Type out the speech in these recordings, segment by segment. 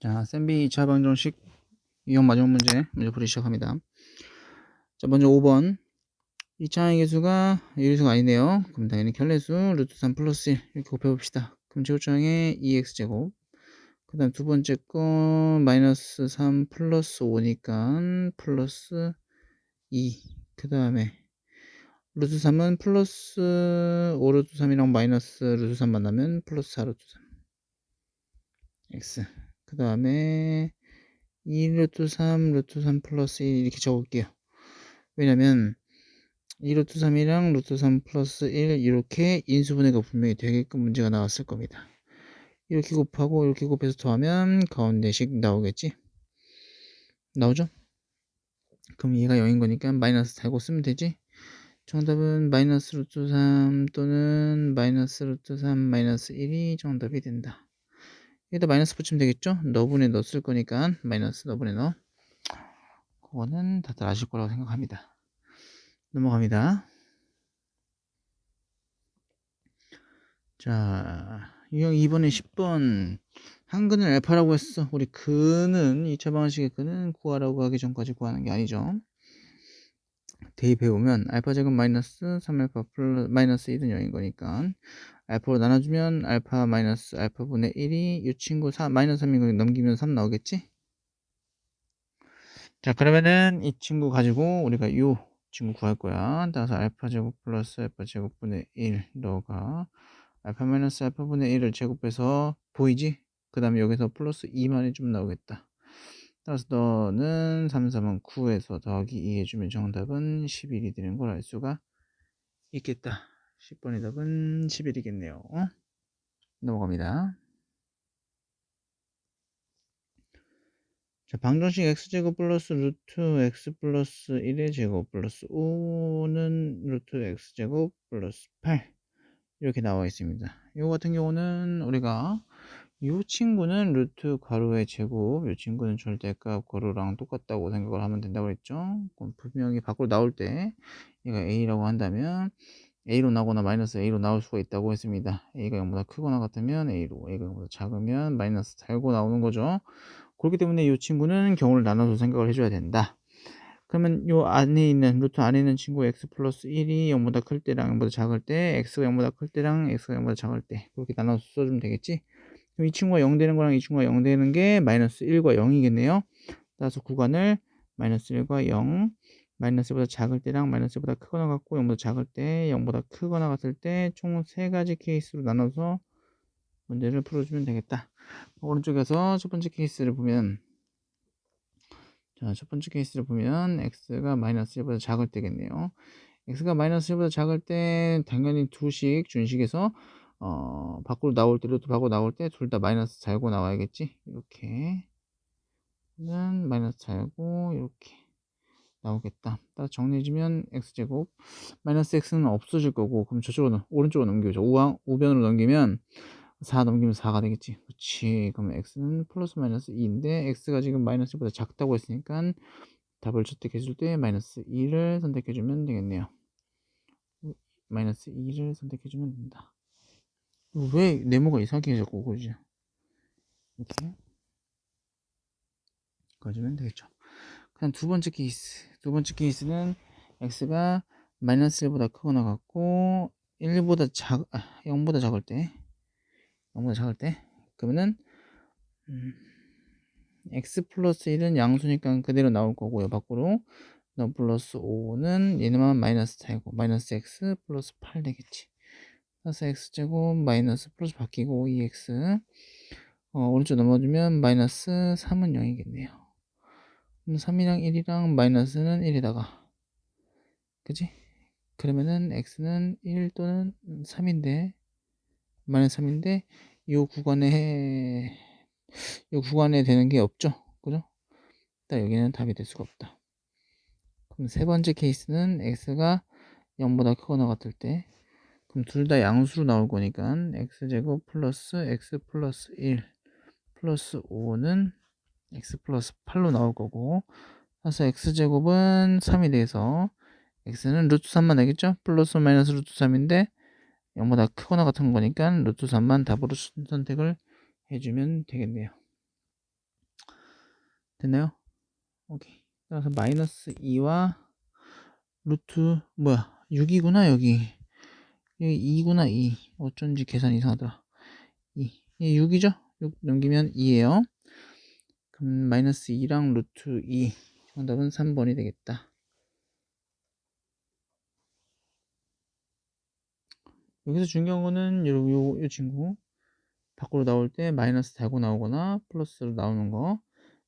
자, 쌤비 2차 방정식 유형 마지막 문제 풀이 시작합니다. 자, 먼저 5번 2차의 개수가 유리수가 아니네요. 그럼 당연히 결례수 루트 3 플러스 1 이렇게 곱해봅시다. 그럼 제곱장에 2x제곱, 그 다음 두 번째 거 마이너스 3 플러스 5니까 플러스 2, 그 다음에 루트 3은 플러스 5 루트 3이랑 마이너스 루트 3 만나면 플러스 4 루트 3 x, 그 다음에 2 루트 3 루트 3 플러스 1 이렇게 적을게요. 왜냐면 2 루트 3이랑 루트 3 플러스 1 이렇게 인수분해가 분명히 되게끔 문제가 나왔을 겁니다. 이렇게 곱하고 이렇게 곱해서 더하면 가운데식 나오겠지? 나오죠? 그럼 얘가 0인 거니까 마이너스 달고 쓰면 되지? 정답은 마이너스 루트 3 또는 마이너스 루트 3 마이너스 1이 정답이 된다. 여기다 마이너스 붙이면 되겠죠? 너분에 넣어 쓸 거니까 마이너스 너분에 넣어. 그거는 다들 아실 거라고 생각합니다. 넘어갑니다. 자, 유형 2번에 10번 한근을 알파라고 했어. 우리 근은 2차 방정식의 근은 구하라고 하기 전까지 구하는 게 아니죠. 대입해보면 알파 제곱 마이너스 3알파 플러스 마이너스 1은 0인 거니까 알파로 나눠주면 알파 마이너스 알파분의 1이 이 친구 마이너스 3인 거 넘기면 3 나오겠지? 자, 그러면은 이 친구 가지고 우리가 요 친구 구할 거야. 따라서 알파 제곱 플러스 알파 제곱분의 1 너가 알파 마이너스 알파분의 1을 제곱해서 보이지? 그 다음에 여기서 플러스 2만이 좀 나오겠다. 따라서 너는 3, 3은 9에서 더하기 2 해주면 정답은 11이 되는 걸 알 수가 있겠다. 10번의 답은 11이겠네요. 넘어갑니다. 자, 방정식 x제곱 플러스 루트 x 플러스 1의 제곱 플러스 5는 루트 x제곱 플러스 8 이렇게 나와 있습니다. 이거 같은 경우는 우리가 이 친구는 루트 가로의 제곱, 이 친구는 절대값 가로랑 똑같다고 생각을 하면 된다고 했죠. 그럼 분명히 밖으로 나올 때 얘가 a라고 한다면 a로 나거나 마이너스 a로 나올 수가 있다고 했습니다. a가 0보다 크거나 같으면 a로, a가 0보다 작으면 마이너스 달고 나오는 거죠. 그렇기 때문에 이 친구는 경우를 나눠서 생각을 해줘야 된다. 그러면 요 안에 있는 루트 안에 있는 친구 x 플러스 1이 0보다 클 때랑 0보다 작을 때 x가 0보다 클 때랑 x가 0보다 작을 때 그렇게 나눠서 써주면 되겠지. 그럼 이 친구가 0 되는 거랑 이 친구가 0 되는 게 마이너스 1과 0이겠네요. 따라서 구간을 마이너스 1과 0 마이너스 1보다 작을 때랑 마이너스 1보다 크거나 같고 0보다 작을 때 0보다 크거나 같을 때 총 3가지 케이스로 나눠서 문제를 풀어주면 되겠다. 오른쪽에서 첫 번째 케이스를 보면 자, 첫 번째 케이스를 보면 x가 마이너스 1보다 작을 때겠네요. x가 마이너스 1보다 작을 때 당연히 두식 준식에서 밖으로 나올 때 루트 밖으로 나올 때 둘 다 마이너스 달고 나와야겠지. 이렇게는 마이너스 달고 이렇게 나오겠다. 따라 정리해주면 x제곱 마이너스 x는 없어질 거고 그럼 저쪽으로 오른쪽으로 넘겨줘. 우변으로 넘기면 4 넘기면 4가 되겠지. 그렇지. 그럼 x는 플러스 마이너스 2인데 x가 지금 마이너스 1보다 작다고 했으니까 답을 채택해줄 때 마이너스 2를 선택해주면 되겠네요. 마이너스 2를 선택해주면 된다. 왜 네모가 이상하게 자꾸 그러지? 이렇게 가지면 되겠죠. 그다음 두 번째 케이스. 두 번째 케이스는 x가 마이너스 1보다 크거나 같고 0보다 작을 때 0보다 작을 때 그러면은 x 플러스 1은 양수니까 그대로 나올 거고요. 밖으로 너 플러스 5는 얘네만 마이너스 되고 마이너스 x 플러스 8 되겠지. 그래서 x제곱 마이너스 플러스 바뀌고 2x 오른쪽 넘어주면 마이너스 3은 0이겠네요. 그럼 3이랑 1이랑 마이너스는 1에다가 그지? 그러면은 x는 1 또는 3인데 마이너스 3인데 요 구간에 되는 게 없죠. 그죠? 일단 여기는 답이 될 수가 없다. 그럼 세 번째 케이스는 x가 0보다 크거나 같을 때 그럼 둘 다 양수로 나올 거니까 x제곱 플러스 x 플러스 1 플러스 5는 x 플러스 8로 나올 거고 그래서 x제곱은 3이 돼서 x는 루트 3만 되겠죠? 플러스 마이너스 루트 3인데 0보다 크거나 같은 거니까 루트 3만 답으로 선택을 해주면 되겠네요. 됐나요? 오케이. 따라서 마이너스 2와 루트 6이구나 여기 2구나 2. 어쩐지 계산 이상하더라. 2. 이 6이죠? 6 넘기면 2예요. 그럼 마이너스 2랑 루트 2. 정답은 3번이 되겠다. 여기서 중요한 거는 요 친구 밖으로 나올 때 마이너스 달고 나오거나 플러스로 나오는 거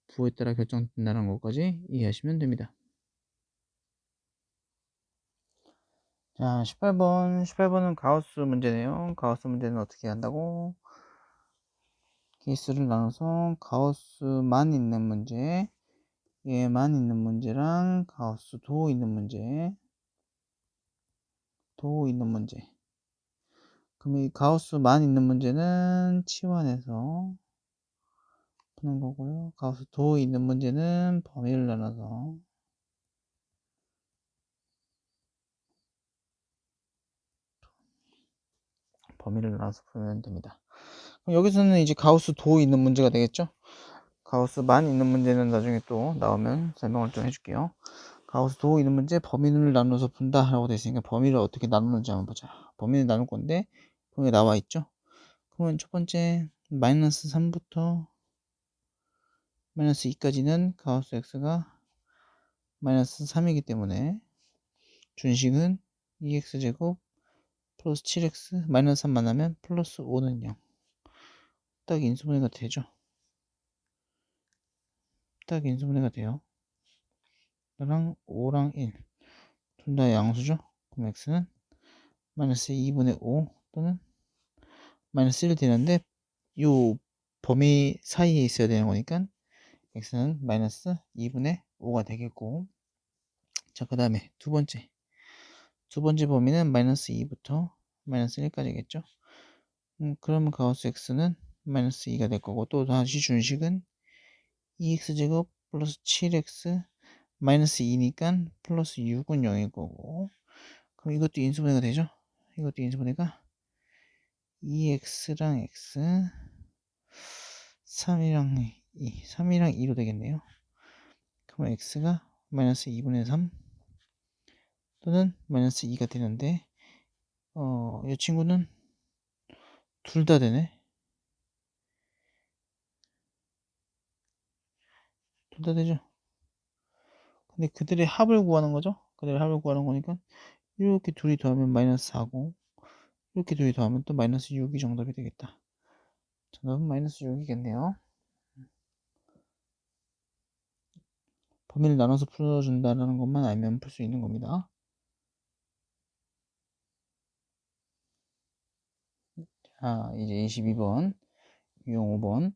부호에 따라 결정된다는 것까지 이해하시면 됩니다. 자, 18번은 가우스 문제네요. 가우스 문제는 어떻게 한다고? 케이스를 나눠서 가우스만 있는 문제, 얘만 있는 문제랑 가우스 도 있는 문제, 그럼 이 가우스만 있는 문제는 치환해서 푸는 거고요. 가우스 도 있는 문제는 범위를 나눠서 풀면 됩니다. 그럼 여기서는 이제 가우스 도 있는 문제가 되겠죠? 가우스만 있는 문제는 나중에 또 나오면 설명을 좀 해줄게요. 가우스 도 있는 문제 범위를 나눠서 푼다 라고 되어 있으니까 범위를 어떻게 나누는지 한번 보자. 범위를 나눌 건데 범위 나와 있죠? 그러면 첫 번째 마이너스 3부터 마이너스 2까지는 가우스 x가 마이너스 3이기 때문에 준식은 2x제곱 플러스 7x 마이너스 3 만나면 플러스 5는 0. 딱 인수분해가 되죠. 딱 인수분해가 돼요. 랑 5랑 1 둘 다 양수죠. 그럼 x는 마이너스 2분의 5 또는 마이너스 1 되는데 요 범위 사이에 있어야 되는 거니까 x는 마이너스 2분의 5가 되겠고, 자 그 다음에 두 번째 범위는 마이너스 2부터 마이너스 1까지겠죠. 그러면 가우스 x는 마이너스 2가 될 거고, 또 다시 준식은 2x제곱 플러스 7x 마이너스 2니까 플러스 6은 0일 거고, 그럼 이것도 인수분해가 되죠. 이것도 인수분해가 2x랑 x 3이랑 2로 되겠네요. 그럼 x가 마이너스 2분의 3 또는 마이너스 2가 되는데, 이 친구는 둘 다 되네. 둘 다 되죠. 근데 그들의 합을 구하는 거죠. 그들의 합을 구하는 거니까 이렇게 둘이 더하면 마이너스 4고 이렇게 둘이 더하면 또 마이너스 6이 정답이 되겠다. 정답은 마이너스 6이겠네요. 범위를 나눠서 풀어준다는 것만 알면 풀 수 있는 겁니다. 자, 이제 22번, 유형 5번.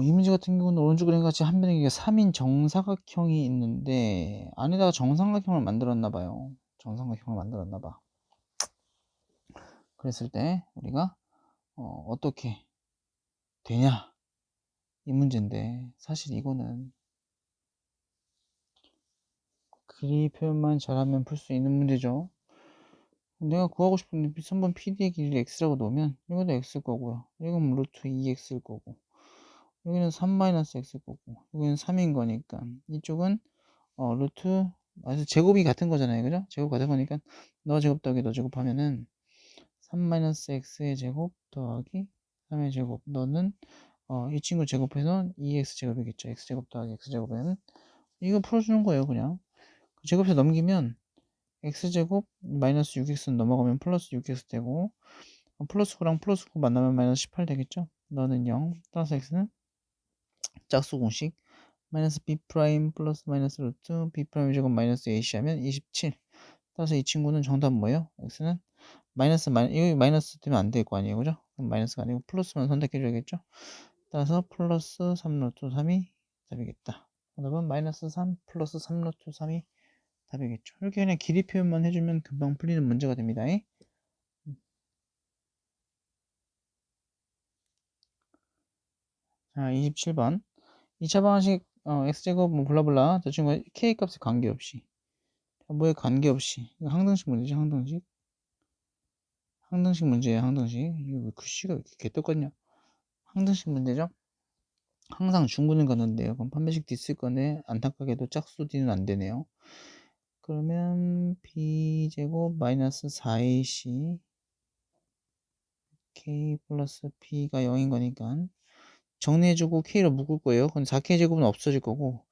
이 문제 같은 경우는 오른쪽 그림 같이 한 변에 3인 정사각형이 있는데 안에다가 정삼각형을 만들었나 봐요. 정삼각형을 만들었나 봐. 그랬을 때 우리가 어떻게 되냐 이 문제인데, 사실 이거는 길이 표현만 잘하면 풀 수 있는 문제죠. 내가 구하고 싶은 3번 PD의 길이를 x라고 놓으면 이것도 x일 거고요. 이건 루트 2x일 거고, 여기는 3-x일 거고, 여기는 3인 거니까 이쪽은 루트 제곱이 같은 거잖아요. 그죠? 제곱 같은 거니까 너 제곱 더하기 너 제곱 하면은 3-x의 제곱 더하기 3의 제곱, 너는 이 친구 제곱해서 2x 제곱이겠죠. x 제곱 더하기 x 제곱에는 이거 풀어주는 거예요. 그냥 제곱해서 넘기면 x제곱 마이너스 6x는 넘어가면 플러스 6x 되고, 플러스 9랑 플러스 9 만나면 마이너스 18 되겠죠. 너는 0 따라서 x는 짝수 공식 마이너스 b 프라임 플러스 마이너스 루트 b 프라임 제곱 마이너스 ac 하면 27. 따라서 이 친구는 정답 뭐예요? x는 여기 마이너스 되면 안 될 거 아니에요. 그죠? 그럼 마이너스가 아니고 플러스만 선택해 줘야겠죠. 따라서 플러스 3 루트 3이 답이겠다. 정답은 마이너스 3 플러스 3 루트 3이 답이겠죠. 이렇게 그냥 길이 표현만 해주면 금방 풀리는 문제가 됩니다. 자, 27번 2차 방정식 x제곱 뭐 블라블라 저 친구 k 값에 관계없이, 뭐에 관계없이, 이거 항등식 문제죠. 항등식 문제예요. 항등식. 이거 왜 글씨가 왜 이렇게 개떡같냐. 항등식 문제죠. 항상 중근을 갖는데요. 그럼 판매식 D 쓸 건데 안타깝게도 짝수 D는 안 되네요. 그러면 B제곱 마이너스 4AC K 플러스 P가 0인 거니까 정리해주고 K로 묶을 거예요. 그럼 4K 제곱은 없어질 거고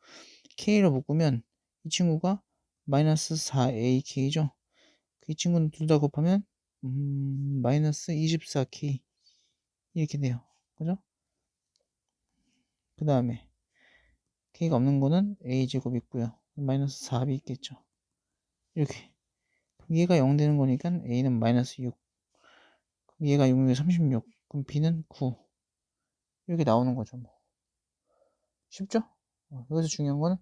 K로 묶으면 이 친구가 마이너스 4AK죠. 이 친구는 둘 다 곱하면 마이너스 24K 이렇게 돼요. 그죠? 그 다음에 K가 없는 거는 A제곱 있고요. 마이너스 4B 있겠죠. 이렇게. 얘가 0 되는 거니까 A는 마이너스 6. 얘가 6, 36. 그럼 B는 9. 이렇게 나오는 거죠. 뭐. 쉽죠? 여기서 중요한 거는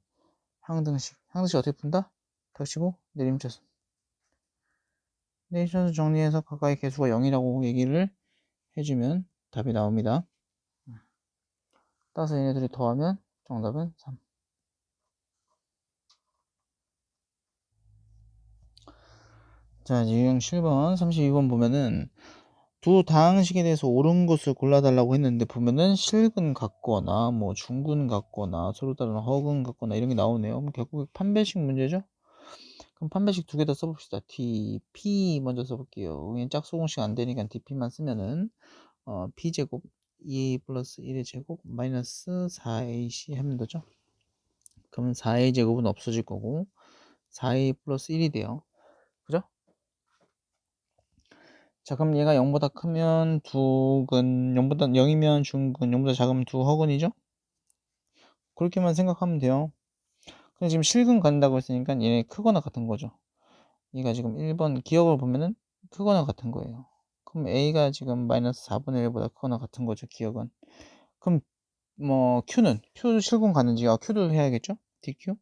항등식. 항등식 어떻게 푼다? 닥치고 내림차순. 내림차순 정리해서 가까이 개수가 0이라고 얘기를 해주면 답이 나옵니다. 따라서 얘네들이 더하면 정답은 3. 자, 유형 7번, 32번 보면은 두 다항식에 대해서 옳은 것을 골라달라고 했는데 보면은 실근 같거나 뭐 중근 같거나 서로 다른 허근 같거나 이런 게 나오네요. 그럼 결국 판별식 문제죠? 그럼 판별식 두 개 다 써봅시다. D, P 먼저 써볼게요. 여기는 짝수공식 안 되니까 DP만 쓰면은 P제곱 2A 플러스 1의 제곱 마이너스 4AC 하면 되죠? 그러면 4A 제곱은 없어질 거고 4A 플러스 1이 돼요. 그죠? 자, 그럼 얘가 0보다 크면 두근, 0보다 0이면 중근, 0보다 작으면 두허근이죠? 그렇게만 생각하면 돼요. 근데 지금 실근 간다고 했으니까 얘네 크거나 같은 거죠. 얘가 지금 1번 기억을 보면은 크거나 같은 거예요. 그럼 A가 지금 마이너스 4분의 1보다 크거나 같은 거죠, 기억은. 그럼 뭐 Q 실근 가는지 Q도 해야겠죠? DQ?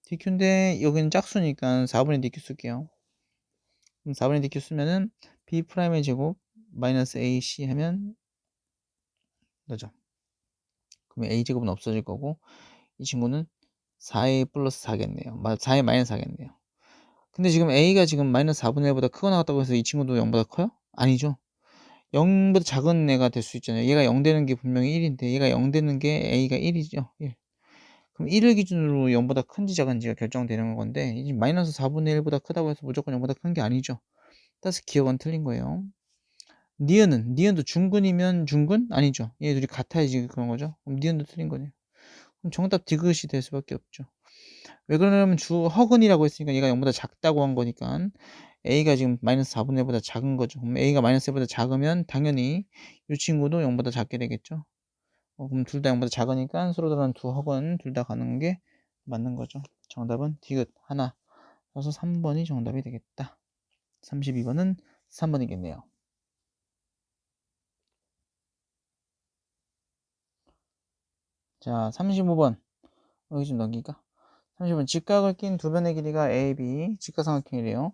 DQ인데 여기는 짝수니까 4분의 DQ 쓸게요. 그럼 4분의 DQ 쓰면은 B'의 제곱 마이너스 AC 하면 되죠. 그러면 A제곱은 없어질 거고 이 친구는 4A 플러스 4겠네요. 4A 마이너스 4겠네요. 근데 지금 A가 지금 마이너스 4분의 1보다 크거나 같다고 해서 이 친구도 0보다 커요? 아니죠. 0보다 작은 애가 될 수 있잖아요. 얘가 0 되는 게 분명히 1인데 얘가 0 되는 게 A가 1이죠. 1. 그럼 1을 기준으로 0보다 큰지 작은지가 결정되는 건데 이 마이너스 4분의 1보다 크다고 해서 무조건 0보다 큰 게 아니죠. 따라서 기억은 틀린 거예요. 니은도 중근이면 중근? 아니죠. 얘 둘이 같아야지 그런 거죠. 그럼 니은도 틀린 거네요. 그럼 정답 디귿이 될 수밖에 없죠. 왜 그러냐면 허근이라고 했으니까 얘가 0보다 작다고 한 거니까 A가 지금 마이너스 4분의 1보다 작은 거죠. 그럼 A가 마이너스 1보다 작으면 당연히 이 친구도 0보다 작게 되겠죠. 그럼 둘 다 0보다 작으니까 서로 다른 두 허근 둘 다 가는 게 맞는 거죠. 정답은 디귿 하나. 그래서 3번이 정답이 되겠다. 32번은 3번이겠네요. 자, 35번. 여기 좀 넘길까? 30번. 직각을 낀 두 변의 길이가 A, B. 직각삼각형이래요.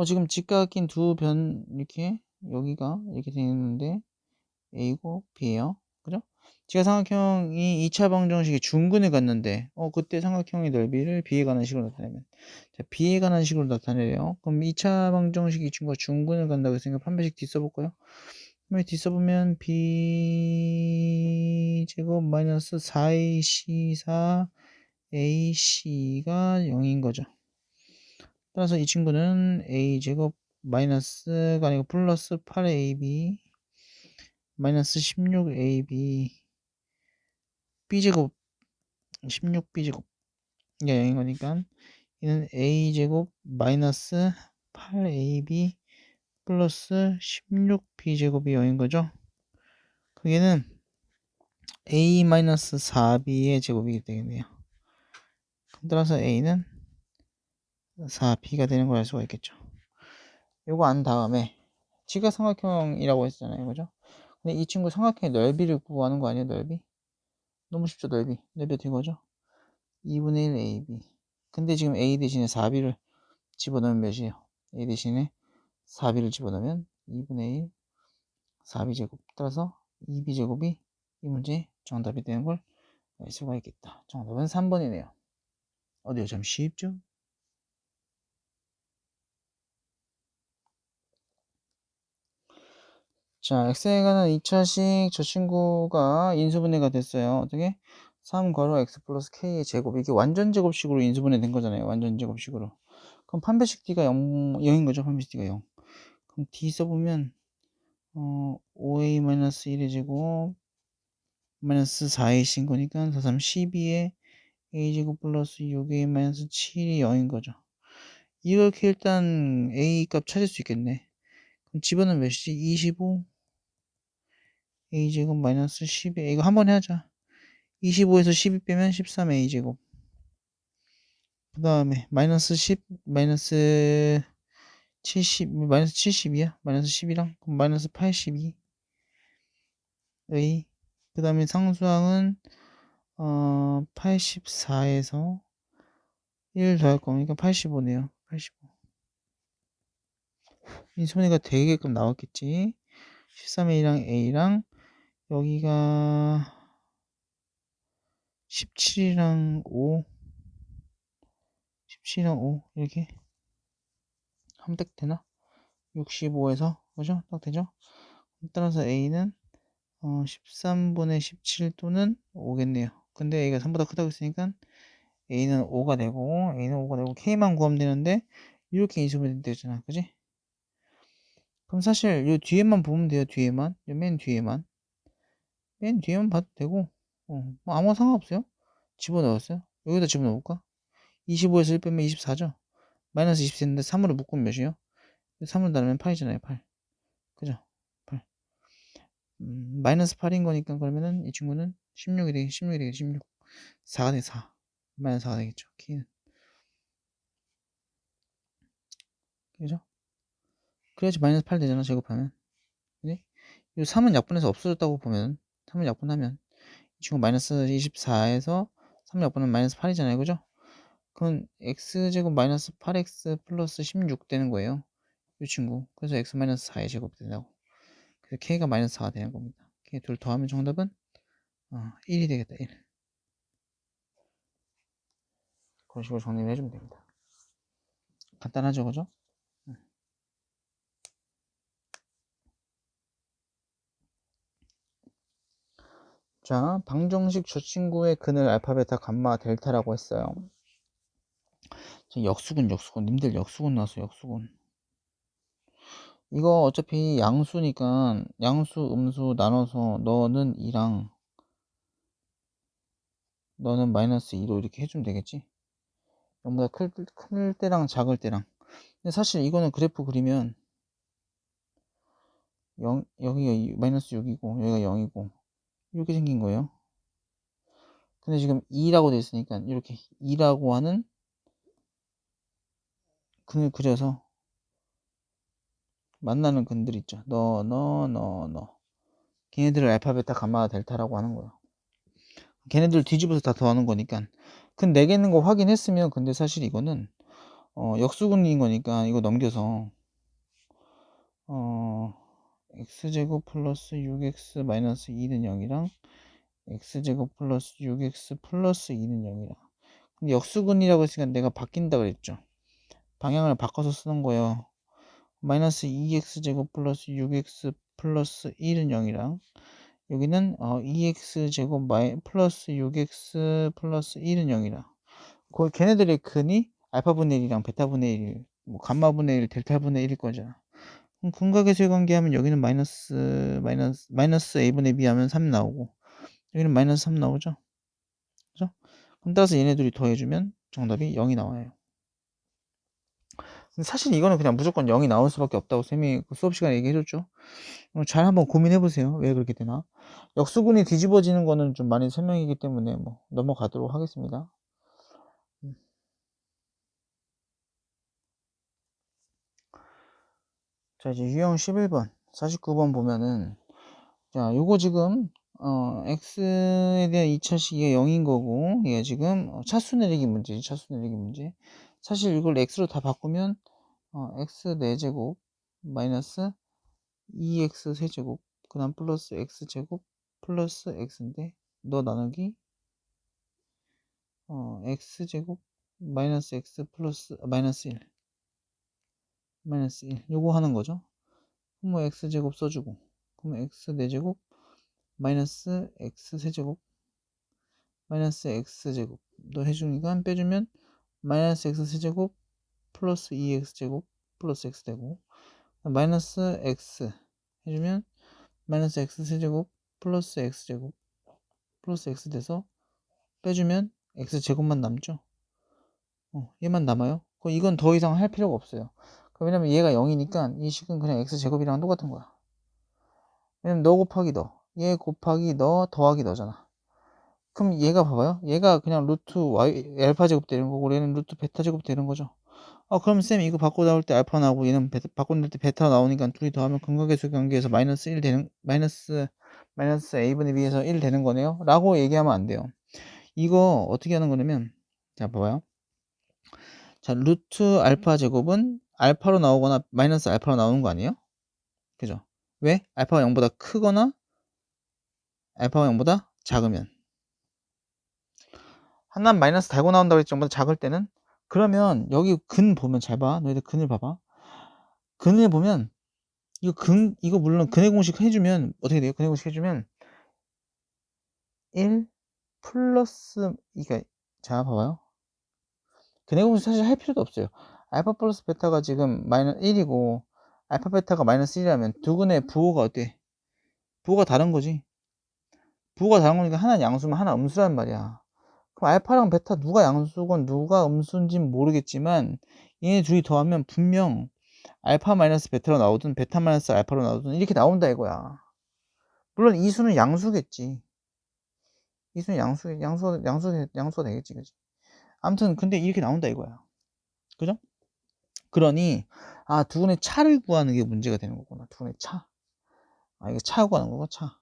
지금 직각을 낀 두 변, 이렇게, 여기가 이렇게 되어 있는데, A고 B예요. 그죠? 직각삼각형이 2차 방정식이 중근을 갖는데, 그때 삼각형의 넓이를 B에 관한 식으로 나타내면. 자, B에 관한 식으로 나타내래요. 그럼 2차 방정식이 이 친구가 중근을 간다고 했으니까 판별식 D 써볼까요? D 써보면 B 제곱 마이너스 4AC4 AC가 0인 거죠. 따라서 이 친구는 A제곱 마이너스가 아니고 플러스 8AB 마이너스 16AB B제곱 16B제곱 이게 0인 거니까 얘는 A제곱 마이너스 8AB 플러스 16B제곱이 0인 거죠. 그게는 A 마이너스 4B의 제곱이 되겠네요. 따라서 A는 4B가 되는 걸 알 수가 있겠죠. 요거 안 다음에 직각삼각형이라고 했잖아요. 그죠? 근데 이 친구 삼각형의 넓이를 구하는 거 아니에요? 넓이? 너무 쉽죠, 넓이. 넓이 어떻게 구하죠? 2분의 1 AB. 근데 지금 A 대신에 4B를 집어넣으면 몇이에요? A 대신에 4B를 집어넣으면 2분의 1 4B제곱. 따라서 2B제곱이 이 문제의 정답이 되는 걸 알 수가 있겠다. 정답은 3번이네요. 어디요? 좀 쉽죠? 자, x에 관한 2차식 저 친구가 인수분해가 됐어요. 어떻게? 3 괄호 x 플러스 k의 제곱. 이게 완전 제곱식으로 인수분해 된 거잖아요. 완전 제곱식으로. 그럼 판별식 d가 0인 거죠. 판별식 d가 0. 그럼 d 써보면 5a-1의 제곱 마이너스 4a인 거니까 4, 3, 12에 a제곱 플러스 6a-7이 0인 거죠. 이렇게 일단 a 값 찾을 수 있겠네. 그럼 집어넣으면 몇이지? 25 a제곱 마이너스 12. 이거 한 번에 하자. 25에서 12 빼면 13 a제곱. 그 다음에 마이너스 10 마이너스 70 마이너스 70이야. 마이너스 10이랑 그럼 마이너스 82 a. 그 다음에 상수항은 84에서 1 더할 거니까 85네요. 85. 인수분해가 되게끔 나왔겠지. 13a랑 a랑 여기가 17이랑 5 17이랑 5 이렇게 하면 딱 되나? 65에서 그죠? 딱 되죠? 따라서 a는 13분의 17 또는 5겠네요. 근데 a가 3보다 크다고 했으니까 a는 5가 되고 k만 구하면 되는데 이렇게 인수분해 되잖아. 그지? 그럼 사실 요 뒤에만 보면 돼요. 뒤에만. 요 맨 뒤에만 봐도 되고 뭐 아무 상관없어요. 집어넣었어요. 여기다 집어넣을까? 25에서 1 빼면 24죠. 마이너스 24인데 3으로 묶으면 몇이요? 3으로 나누면 8이잖아요. 8. 그죠? 8. 마이너스 8인 거니까 그러면은 이 친구는 16이 되겠 16이 되겠 16. 4가 되겠 4. 마이너스 4가 되겠죠. k는. 그죠? 그래야지 마이너스 8 되잖아. 제곱하면. 그지? 이 3은 약분해서 없어졌다고 보면 3은 약분하면 이 친구 마이너스 24에서 3 약분하면 마이너스 8이잖아요. 그죠? 그럼 x제곱 마이너스 8x 플러스 16 되는 거예요. 이 친구. 그래서 x 마이너스 4의 제곱 된다고. 그래서 k가 마이너스 4가 되는 겁니다. k 둘 더하면 정답은 1이 되겠다. 1. 그런 식으로 정리를 해주면 됩니다. 간단하죠, 그죠? 자, 방정식 저 친구의 근을 알파, 베타, 감마, 델타라고 했어요. 역수근. 님들 역수근 나왔어, 역수근. 이거 어차피 양수니까 양수, 음수 나눠서 너는 2랑 너는 마이너스 2로 이렇게 해주면 되겠지? 0보다 클 때랑 작을 때랑. 근데 사실 이거는 그래프 그리면 여기가 마이너스 6이고 여기가 0이고 이렇게 생긴 거예요. 근데 지금 2라고 되어 있으니까 이렇게 2라고 하는 근을 그려서 만나는 근들 있죠. 너. 걔네들을 알파, 베타, 감마, 델타라고 하는 거예요. 걔네들 뒤집어서 다 더하는 거니까. 근 4개 있는 거 확인했으면 근데 사실 이거는 역수근인 거니까 이거 넘겨서 x제곱 플러스 6x 마이너스 2는 0이랑 x제곱 플러스 6x 플러스 2는 0이라. 근데 역수근이라고 했으니까 내가 바뀐다 그랬죠. 방향을 바꿔서 쓰는 거예요. 마이너스 2x제곱 플러스 6x 플러스 1은 0이랑 여기는 2x제곱 플러스 6x 플러스 1은 0이라. 걔네들의 근이 알파분의 1이랑 베타분의 1, 뭐 감마분의 1, 델타분의 1일 거잖아. 그럼 근각의수의 관계하면 여기는 마이너스 a분의 b 하면 3 나오고 여기는 마이너스 3 나오죠. 그죠? 그럼 따라서 얘네들이 더해주면 정답이 0이 나와요. 근데 사실 이거는 그냥 무조건 0이 나올 수밖에 없다고 쌤이 수업 시간에 얘기해줬죠. 잘 한번 고민해보세요. 왜 그렇게 되나? 역수근이 뒤집어지는 거는 좀 많이 설명이기 때문에 뭐 넘어가도록 하겠습니다. 자, 이제 유형 11번, 49번 보면은, 자, 요거 지금, x에 대한 2차식이 0인 거고, 얘가 지금 차수 내리기 문제지, 차수 내리기 문제. 사실 이걸 x로 다 바꾸면, x 4제곱, 마이너스 2x 세제곱, 그 다음 플러스 x제곱, 플러스 x인데, 너 나누기, x제곱, 마이너스 x 플러스, 마이너스 1. 마이너스 1. 요거 하는 거죠. 뭐 x제곱 써주고. 그럼 x 4제곱 마이너스 x 세제곱 마이너스 x제곱 너 해주니까 빼주면 마이너스 x 세제곱 플러스 2x제곱 플러스 x 되고 마이너스 x 해주면 마이너스 x 세제곱 플러스 x제곱 플러스 x 돼서 빼주면 x제곱만 남죠. 얘만 남아요. 그럼 이건 더 이상 할 필요가 없어요. 왜냐면 얘가 0이니까 이 식은 그냥 x제곱이랑 똑같은 거야. 왜냐면 너 곱하기 얘 곱하기 더하기 너잖아. 그럼 얘가 봐봐요. 얘가 그냥 루트 y 알파 제곱 되는 거고 얘는 루트 베타 제곱 되는 거죠. 그럼 쌤 이거 바꿔 나올 때 알파 나오고 얘는 바꿔 나올 때 베타 나오니까 둘이 더하면 근각계수 관계에서 마이너스 1 되는 마이너스 a분의 b에서 1 되는 거네요. 라고 얘기하면 안 돼요. 이거 어떻게 하는 거냐면 자 봐봐요. 자 루트 알파 제곱은 알파로 나오거나 마이너스 알파로 나오는 거 아니에요? 그죠? 왜? 알파가 0보다 크거나 알파가 0보다 작으면 하나는 마이너스 달고 나온다고 했지 0보다 작을 때는 그러면 여기 근 보면 잘 봐. 너희들 근을 봐봐. 근을 보면 이거 물론 근의 공식 해주면 어떻게 돼요? 근의 공식 해주면 1 플러스 그러니까 자 봐봐요. 근의 공식 사실 할 필요도 없어요. 알파 플러스 베타가 지금 마이너스 1이고 알파 베타가 마이너스 1이라면 두 근의 부호가 어때? 부호가 다른 거지. 부호가 다른 거니까 하나는 양수면 하나 음수란 말이야. 그럼 알파랑 베타 누가 양수건 누가 음수인지는 모르겠지만 얘네 둘이 더하면 분명 알파 마이너스 베타로 나오든 베타 마이너스 알파로 나오든 이렇게 나온다 이거야. 물론 이 수는 양수겠지. 이 수는 양수가 되겠지, 그지? 아무튼 근데 이렇게 나온다 이거야. 그죠? 그러니 두 분의 차를 구하는 게 문제가 되는 거구나. 두 분의 차. 이게 차 구하는 거고 차.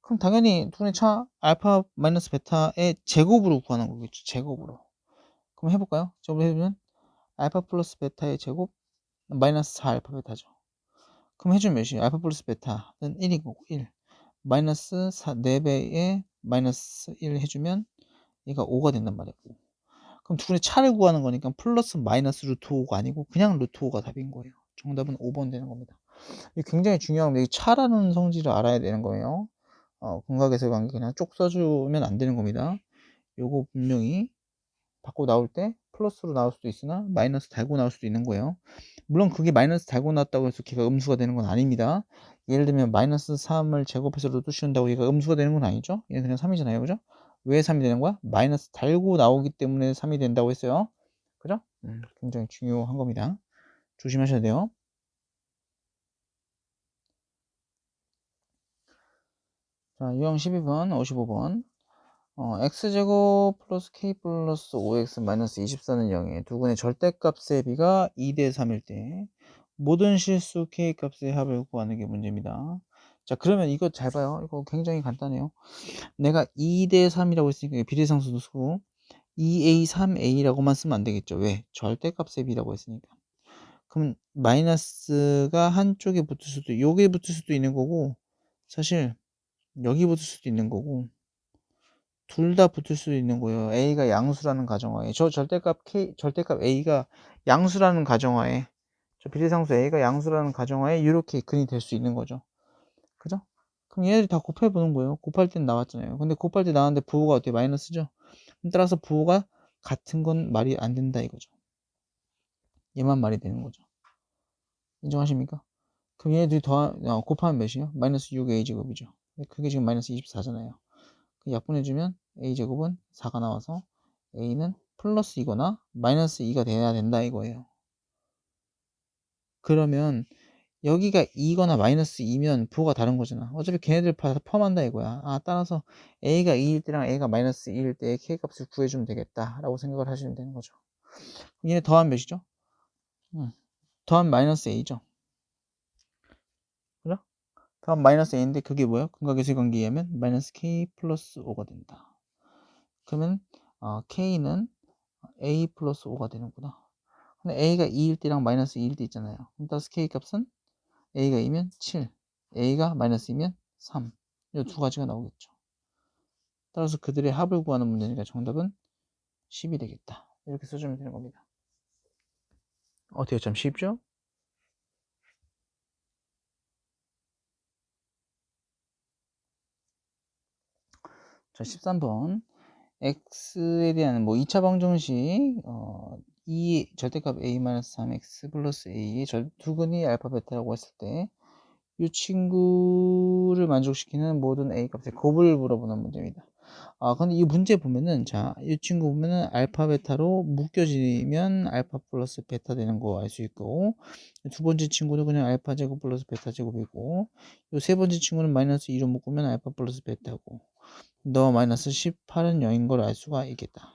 그럼 당연히 두 분의 차 알파 마이너스 베타의 제곱으로 구하는 거겠죠. 제곱으로. 그럼 해볼까요? 제곱으로 해주면 알파 플러스 베타의 제곱 마이너스 4 알파 베타죠. 그럼 해주면 몇이에요? 알파 플러스 베타는 1이고 1 마이너스 4배에 마이너스 1 해주면 얘가 5가 된단 말이야. 그럼 두 분의 차를 구하는 거니까 플러스 마이너스 루트 5가 아니고 그냥 루트 5가 답인 거예요. 정답은 5번 되는 겁니다. 이게 굉장히 중요한 게 차라는 성질을 알아야 되는 거예요. 근각에서의 관계 그냥 쪽 써주면 안 되는 겁니다. 요거 분명히 바꿔 나올 때 플러스로 나올 수도 있으나 마이너스 달고 나올 수도 있는 거예요. 물론 그게 마이너스 달고 나왔다고 해서 걔가 음수가 되는 건 아닙니다. 예를 들면 마이너스 3을 제곱해서 루트 씌운다고 얘가 음수가 되는 건 아니죠. 얘는 그냥 3이잖아요. 그죠? 왜 3이 되는 거야? 마이너스 달고 나오기 때문에 3이 된다고 했어요. 그죠? 굉장히 중요한 겁니다. 조심하셔야 돼요. 자, 유형 12번, 55번. x제곱 플러스 k 플러스 5x 마이너스 24는 0에 두 근의 절대값의 비가 2대 3일 때 모든 실수 k 값의 합을 구하는 게 문제입니다. 자, 그러면 이거 잘 봐요. 이거 굉장히 간단해요. 내가 2대 3이라고 했으니까 비례상수도 쓰고 2a, 3a라고만 쓰면 안 되겠죠. 왜? 절대값의 비라고 했으니까. 그럼 마이너스가 한쪽에 붙을 수도, 여기에 붙을 수도 있는 거고 사실 여기 붙을 수도 있는 거고 둘 다 붙을 수 있는 거예요. a가 양수라는 가정하에 저 절대값 a가 양수라는 가정하에 저 비례상수 a가 양수라는 가정하에 이렇게 근이 될 수 있는 거죠. 그죠? 그럼 얘네들이 다 곱해 보는 거예요. 곱할 땐 나왔잖아요. 근데 곱할 때 나왔는데 부호가 어떻게 마이너스죠? 따라서 부호가 같은 건 말이 안 된다 이거죠. 얘만 말이 되는 거죠. 인정하십니까? 그럼 얘네들이 곱하면 몇이요? 마이너스 6a제곱이죠. 그게 지금 마이너스 24잖아요. 약분해주면 a제곱은 4가 나와서 a는 플러스 2거나 마이너스 2가 돼야 된다 이거예요. 그러면 여기가 2거나 마이너스 2면 부호가 다른 거잖아. 어차피 걔네들 다 포함한다 이거야. 따라서 a가 2일 때랑 a가 마이너스 2일 때의 k값을 구해주면 되겠다 라고 생각을 하시면 되는 거죠. 얘네 더하면 몇이죠? 더하면 마이너스 a죠. 그죠? 더하면 마이너스 a인데 그게 뭐예요? 근각계수의 관계에 의하면 마이너스 k 플러스 5가 된다. 그러면 k는 a 플러스 5가 되는구나. 근데 a가 2일 때랑 마이너스 2일 때 있잖아요. 그럼 따라서 k 값은 a가 2면 7, a가 마이너스 2면 3. 이 두 가지가 나오겠죠. 따라서 그들의 합을 구하는 문제니까 정답은 10이 되겠다. 이렇게 써주면 되는 겁니다. 어때요? 참 쉽죠? 자, 13번. x에 대한 뭐 2차 방정식, 2 절대값 a-3x 플러스 a의 두근이 알파 베타라고 했을 때, 이 친구를 만족시키는 모든 a 값의 곱을 물어보는 문제입니다. 근데 이 문제 보면은, 자, 이 친구 보면은 알파 베타로 묶여지면 알파 플러스 베타 되는 거 알 수 있고, 두 번째 친구는 그냥 알파 제곱 플러스 베타 제곱이고, 이 세 번째 친구는 마이너스 2로 묶으면 알파 플러스 베타고, 너 마이너스 18은 0인 걸 알 수가 있겠다.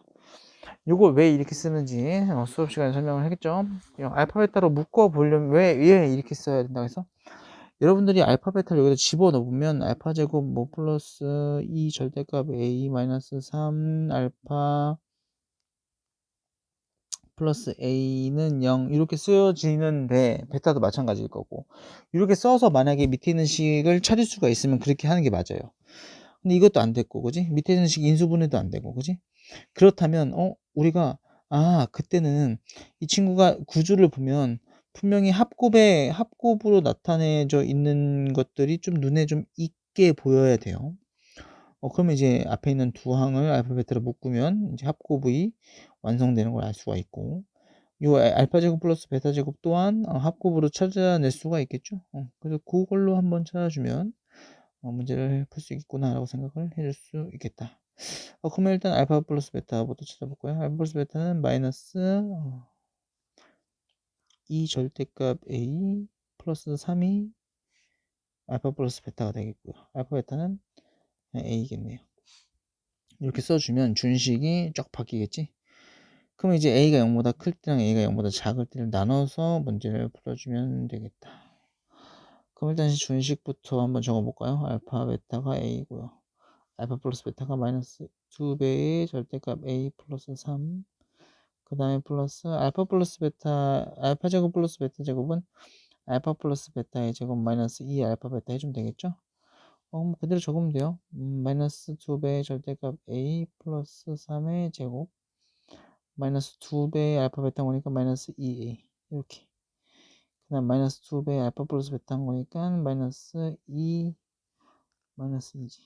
요걸 왜 이렇게 쓰는지 수업 시간에 설명을 하겠죠. 알파 베타로 묶어 보려면 왜 이렇게 써야 된다고 해서, 여러분들이 알파 베타를 여기다 집어 넣으면 알파 제곱 뭐 플러스 2 절대값 a 마이너스 3 알파 플러스 a는 0 이렇게 쓰여지는데, 베타도 마찬가지일 거고, 이렇게 써서 만약에 밑에 있는 식을 찾을 수가 있으면 그렇게 하는 게 맞아요. 근데 이것도 안 됐고, 그지? 밑에 있는 식 인수분해도 안 되고, 그지? 그렇다면 우리가 그때는 이 친구가 구조를 보면 분명히 합곱으로 나타내져 있는 것들이 좀 눈에 좀 있게 보여야 돼요. 그러면 이제 앞에 있는 두 항을 알파벳으로 묶으면 이제 합곱이 완성되는 걸 알 수가 있고, 요 알파 제곱 플러스 베타 제곱 또한 합곱으로 찾아낼 수가 있겠죠. 그래서 그걸로 한번 찾아주면 문제를 풀 수 있구나라고 생각을 해줄 수 있겠다. 그러면 일단 알파 플러스 베타부터 찾아볼까요? 알파 플러스 베타는 마이너스 2 절대값 a 플러스 3이 알파 플러스 베타가 되겠고요. 알파 베타는 a겠네요. 이렇게 써주면 준식이 쫙 바뀌겠지? 그럼 이제 a가 0보다 클 때랑 a가 0보다 작을 때를 나눠서 문제를 풀어주면 되겠다. 그럼 일단 준식부터 한번 적어볼까요? 알파 베타가 a고요. 알파 플러스 베타가 마이너스 2배의 절대값 a 플러스 3, 그 다음에 플러스 알파 플러스 베타, 알파 제곱 플러스 베타 제곱은 알파 플러스 베타의 제곱 마이너스 2 알파 베타 해주면 되겠죠? 뭐 그대로 적으면 돼요. 마이너스 2배의 절대값 a 플러스 3의 제곱 마이너스 2배의 알파 베타 거니까 마이너스 2a 이렇게. 그 다음 마이너스 2배의 알파 플러스 베타 거니까 마이너스 2 마이너스 2지.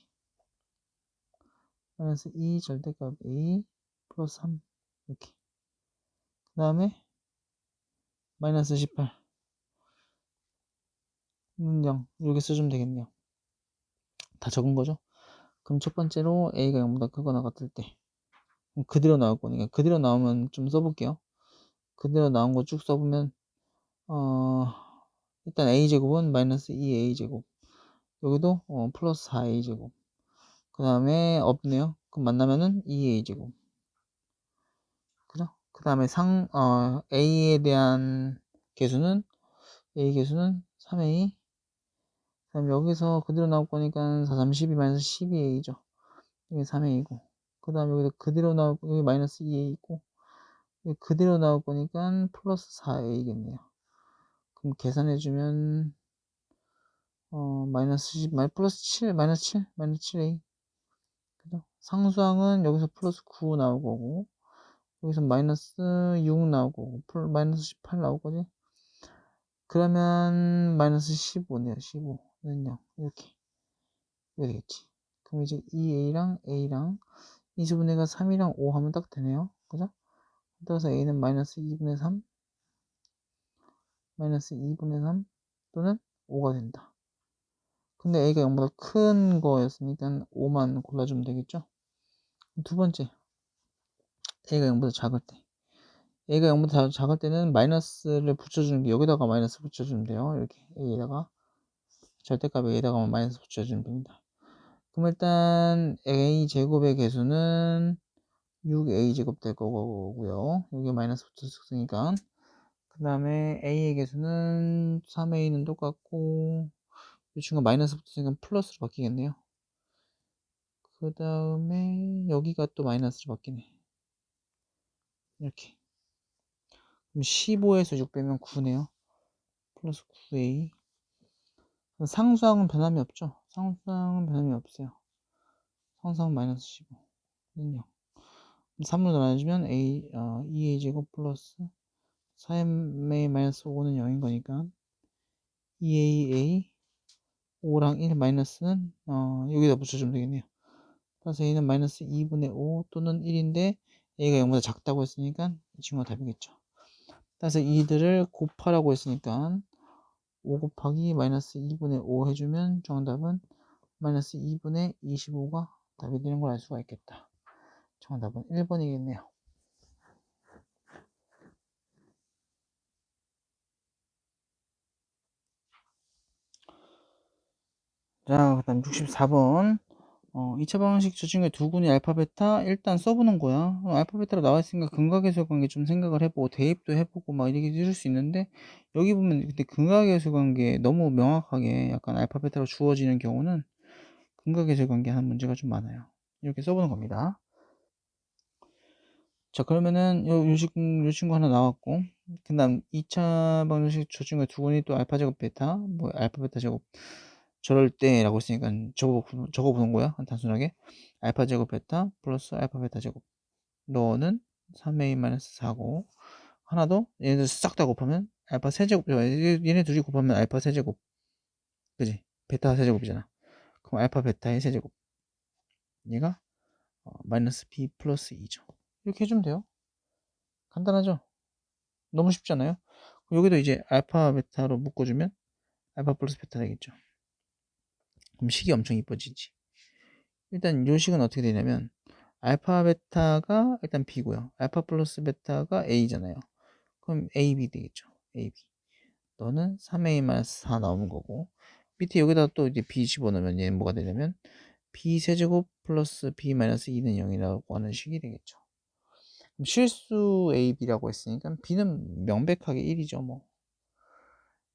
마이너스 2 절대값 a 플러스 3 이렇게. 그 다음에 마이너스 18 0 이렇게 써주면 되겠네요. 다 적은 거죠. 그럼 첫 번째로 a가 0보다 크거나 같을 때 그대로 나올 거니까 그대로 나오면 좀 써볼게요. 그대로 나온 거 쭉 써보면 일단 a제곱은 마이너스 2a제곱, 여기도 플러스 4a제곱, 그 다음에 없네요. 그럼 만나면은 2a제곱, 그죠? 그 다음에 a에 대한 개수는 a 개수는 3a, 그 다음 여기서 그대로 나올 거니까 4, 3, 12 마이너스 12a죠. 이게 3a이고, 그 다음 여기서 그대로 나올 거 여기 마이너스 2a 있고, 여기 그대로 나올 거니까 플러스 4a겠네요. 그럼 계산해주면 마이너스 10, 플러스 7, 마이너스 7, 마이너스 7a. 그죠? 상수항은 여기서 플러스 9 나올 거고, 여기서 마이너스 6 나오고, 마이너스 18 나올 거지? 그러면 마이너스 15네요. 15는요. 이렇게 되겠지. 그럼 이제 2a랑 a랑 인수분해가 3이랑 5 하면 딱 되네요. 그죠? 따라서 a는 마이너스 2분의 3, 마이너스 2분의 3 또는 5가 된다. 근데 a가 0보다 큰 거였으니까 5만 골라주면 되겠죠? 두 번째, a가 0보다 작을 때. a가 0보다 작을 때는 마이너스를 붙여주는 게, 여기다가 마이너스 붙여주면 돼요. 이렇게 a에다가 절대값 a에다가 마이너스 붙여주면 됩니다. 그럼 일단 a 제곱의 개수는 6a 제곱 될 거고요. 여기 마이너스 붙였으니까. 그 다음에 a의 개수는 3a는 똑같고, 이 친구 마이너스 붙었으니까 플러스로 바뀌겠네요. 그 다음에 여기가 또 마이너스로 바뀌네. 이렇게. 그럼 15에서 6 빼면 9네요. 플러스 9a. 상수항은 변함이 없죠. 상수항은 변함이 없어요. 상수항 마이너스 15는요. 3으로 나눠주면 a 2a 제곱 플러스 3a 마이너스 5는 0인 거니까 2aa 5랑 1 마이너스는 여기다 붙여주면 되겠네요. 따라서 a는 마이너스 2분의 5 또는 1인데 a가 0보다 작다고 했으니까 이 친구가 답이겠죠. 따라서 이들을 곱하라고 했으니까 5 곱하기 마이너스 2분의 5 해주면 정답은 마이너스 2분의 25가 답이 되는 걸 알 수가 있겠다. 정답은 1번이겠네요. 자, 그 다음 64번. 2차 방정식 저 친구의 두 군이 알파, 베타 일단 써보는 거야. 알파, 베타로 나와있으니까 근각계수 관계 좀 생각을 해보고 대입도 해보고 막 이렇게 해줄 수 있는데 여기 보면 근데 근각계수 관계 너무 명확하게 약간 알파, 베타로 주어지는 경우는 근각계수 관계 하는 문제가 좀 많아요. 이렇게 써보는 겁니다. 자, 그러면은 요 친구 하나 나왔고 그 다음 2차 방정식 저 친구의 두 군이 또 알파 제곱 베타 뭐 알파 베타 제곱 저럴 때라고 했으니까 적어 보는 거야. 단순하게 알파 제곱 베타 플러스 알파 베타 제곱 너는 3a-4고 하나 더 얘네들 싹 다 곱하면 알파 세제곱 얘네 둘이 곱하면 알파 세제곱 그지? 베타 세제곱이잖아. 그럼 알파 베타의 세제곱 얘가 마이너스 b 플러스 2죠. 이렇게 해주면 돼요. 간단하죠? 너무 쉽잖아요. 여기도 이제 알파 베타로 묶어주면 알파 플러스 베타 되겠죠. 그럼 식이 엄청 이뻐지지. 일단 요 식은 어떻게 되냐면 알파 베타가 일단 b고요. 알파 플러스 베타가 a잖아요. 그럼 ab 되겠죠. ab. 너는 3a-4 나오는 거고 밑에 여기다 또 이제 b 집어넣으면 얘는 뭐가 되냐면 b 세제곱 플러스 b-2는 0이라고 하는 식이 되겠죠. 그럼 실수 ab라고 했으니까 b는 명백하게 1이죠. 뭐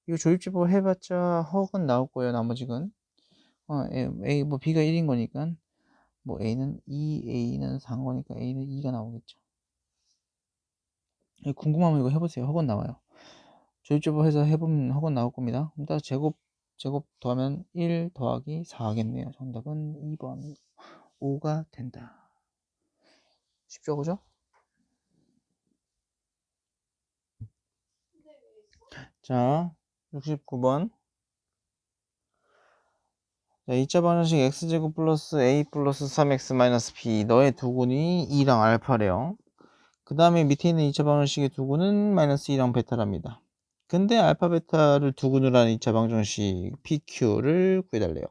이거 조립제법 해봤자 허근 나올 거예요. 나머지는 a 뭐 b가 1인 거니까 뭐 a는 2, a는 4인 거니까 a는 2가 나오겠죠. 궁금하면 이거 해보세요. 허건 나와요. 조립제법 해서 해보면 허건 나올 겁니다. 따라 제곱 더하면 1 더하기 4 하겠네요. 정답은 2번 5가 된다. 쉽죠, 그죠? 자, 69번. 자, 2차 방정식 x제곱 플러스 a 플러스 3x 마이너스 b 너의 두군이 2랑 알파래요. 그 다음에 밑에 있는 2차 방정식의 두군은 마이너스 2랑 베타랍니다. 근데 알파 베타를 두군으로 하는 2차 방정식 PQ를 구해달래요.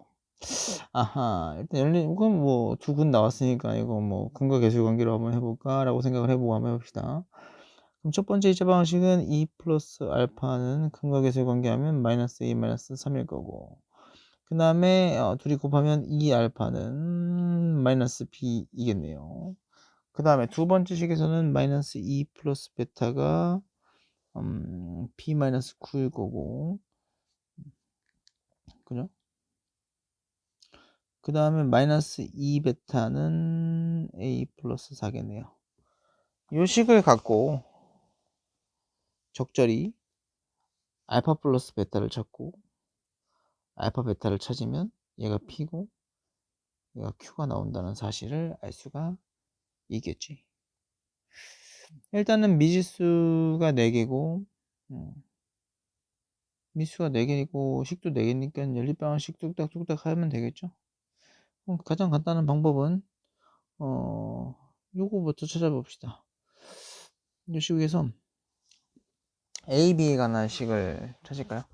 아하, 일단 이건 뭐 두군 나왔으니까 이거 뭐 근거 계수 관계로 한번 해볼까 라고 생각을 해보고 한번 해봅시다. 그럼 첫 번째 2차 방정식은 2 플러스 알파는 근거 계수 관계하면 마이너스 2 마이너스 3일 거고 그 다음에 둘이 곱하면 2 알파는 마이너스 b이겠네요. 그 다음에 두 번째 식에서는 마이너스 2 플러스 베타가 b 마이너스 9일 거고 그죠? 그 다음에 마이너스 2 베타는 a 플러스 4겠네요. 이 식을 갖고 적절히 알파 플러스 베타를 찾고 알파 베타를 찾으면 얘가 p고 얘가 q가 나온다는 사실을 알 수가 있겠지. 일단은 미지수가 4개고 미수가 4개고 식도 4개니까 연립방정식 뚝딱뚝딱 하면 되겠죠. 가장 간단한 방법은 요거부터 찾아봅시다. 이 식에서 A, B에 관한 식을 찾을까요?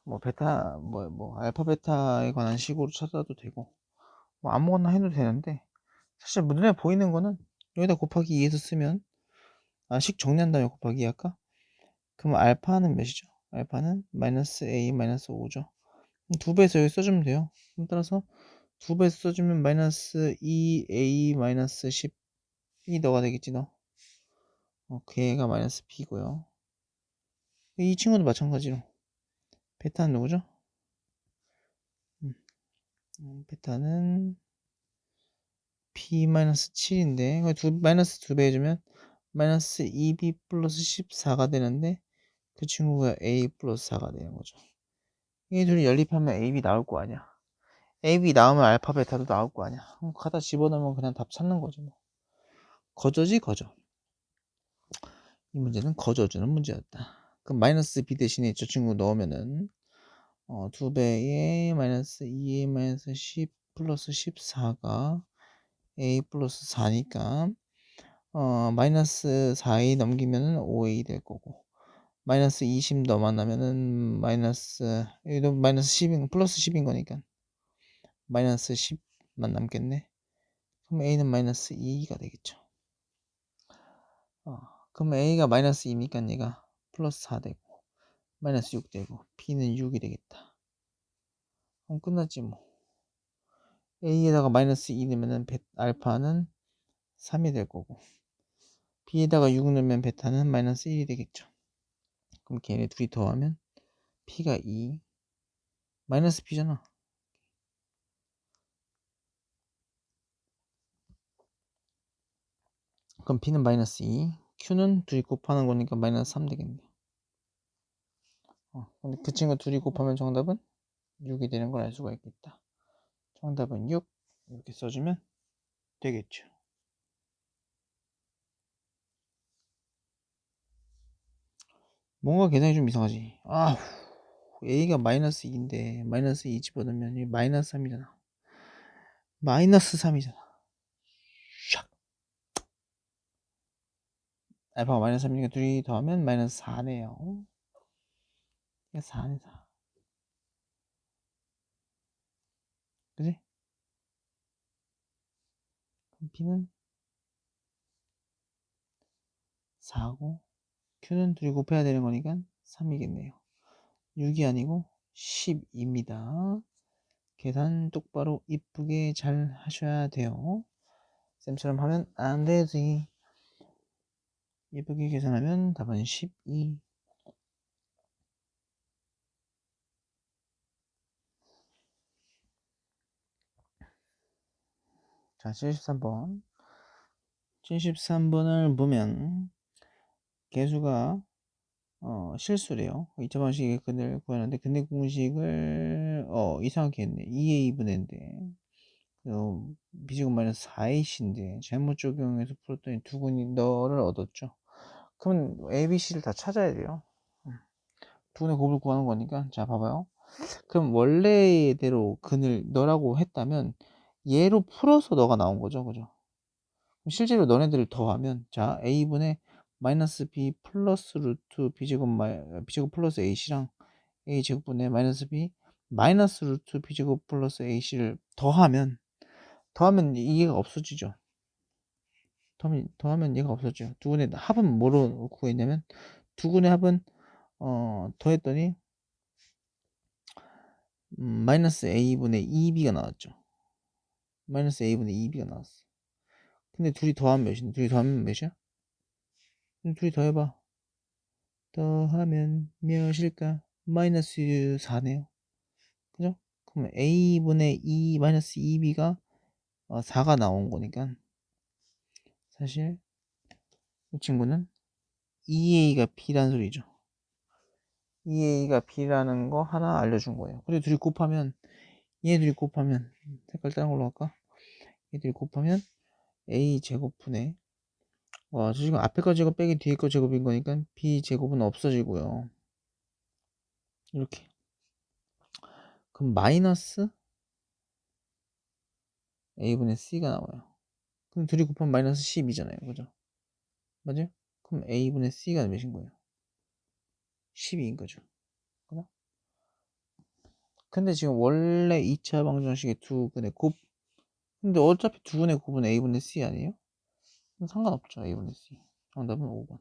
뭐 베타 뭐 알파 베타에 관한 식으로 찾아도 되고 뭐 아무거나 해도 되는데 사실 눈에 보이는 거는 여기다 곱하기 2에서 쓰면 식 정리한 다음에 곱하기 2 할까? 그럼 알파는 몇이죠? 알파는 마이너스 A 마이너스 5죠. 2배에서 여기 써주면 돼요. 따라서 2배에서 써주면 마이너스 2A 마이너스 10이 너가 되겠지 너. 그 애가 마이너스 B고요. 이 친구도 마찬가지로 베타는 누구죠? 베타는 B-7인데 마이너스 2배 해주면 마이너스 2B 플러스 14가 되는데 그 친구가 A 플러스 4가 되는 거죠. 이 둘이 연립하면 AB 나올 거 아니야. AB 나오면 알파 베타도 나올 거 아니야. 갖다 집어넣으면 그냥 답 찾는 거죠. 뭐. 거저지 거저. 이 문제는 거저주는 문제였다. 그럼 마이너스 B 대신에 저 친구 넣으면은 2배에 마이너스 2에 마이너스 10 플러스 14가 a 플러스 4니까 마이너스 4a 넘기면은 5a 될 거고 마이너스 20 더 만나면은 여기도 마이너스 10인 플러스 10인 거니까 마이너스 10만 남겠네. 그럼 a는 마이너스 2가 되겠죠. 그럼 a가 마이너스 2니까 얘가 플러스 4 되고 마이너스 6 되고 b는 6이 되겠다. 그럼 끝났지 뭐. a에다가 마이너스 2 넣으면은 알파는 3이 될 거고 b에다가 6 넣으면 베타는 마이너스 1이 되겠죠. 그럼 걔네 둘이 더하면 p가 2 마이너스 b잖아. 그럼 b는 마이너스 2 q는 둘이 곱하는 거니까 마이너스 3 되겠네. 근데 그 친구 둘이 곱하면 정답은 6이 되는 걸 알 수가 있겠다. 정답은 6 이렇게 써주면 되겠죠. 뭔가 계산이 좀 이상하지. a가 마이너스 2인데 마이너스 2 집어넣으면 이 마이너스 3이잖아. 마이너스 3이잖아. 샥. 알파가 마이너스 3이니까 둘이 더하면 마이너스 4네요. 이게 4네 4. 그지? 그럼 b는 4고 q는 둘이 곱해야 되는 거니까 3이겠네요. 6이 아니고 10입니다. 계산 똑바로 이쁘게 잘 하셔야 돼요. 쌤처럼 하면 안 되지. 이쁘게 계산하면 답은 12. 자, 73번. 73번을 보면 개수가 실수래요. 2차 방식의 근을 구하는데 근의 공식을 이상하게 했네. 2a분의인데 b제곱 마이너스 4ac인데 잘못 적용해서 풀었더니 두근이 너를 얻었죠. 그러면 a, b, c를 다 찾아야 돼요. 두근의 곱을 구하는 거니까 자 봐봐요. 그럼 원래대로 근을 너라고 했다면 얘로 풀어서 너가 나온 거죠. 그죠? 실제로 너네들을 더하면 자 a분의 마이너스 b 플러스 루트 b제곱 플러스 ac랑 a제곱분의 마이너스 b 마이너스 루트 b제곱 플러스 ac를 더하면 이게가 없어지죠. 더하면 얘가 없어지죠. 두근의 합은 뭐로 구했냐면 두근의 합은 더했더니 마이너스 a분의 2b가 나왔죠. 마이너스 a분의 2b가 나왔어. 근데 둘이 더하면 몇인데? 둘이 더하면 몇이야? 둘이 더해봐. 더하면 몇일까? 마이너스 4네요. 그죠? 그럼 a분의 2 마이너스 2b가 4가 나온 거니까 사실 이 친구는 2a가 b라는 소리죠. 2a가 b라는 거 하나 알려준 거예요. 그리고 둘이 곱하면 얘 둘이 곱하면 색깔 다른 걸로 할까? 얘 둘이 곱하면 a 제곱분의 지금 앞에 거 제곱 빼기 뒤에 거 제곱인 거니까 b 제곱은 없어지고요. 이렇게 그럼 마이너스 a분의 c가 나와요. 그럼 둘이 곱하면 마이너스 10이잖아요. 그죠? 맞아요? 그럼 a분의 c가 몇인 거예요? 12인 거죠. 그죠? 근데 지금 원래 2차 방정식의 두근의 곱 근데 어차피 두근의 곱은 a분의 c 아니에요? 상관없죠. a분의 c. 정답은 5번.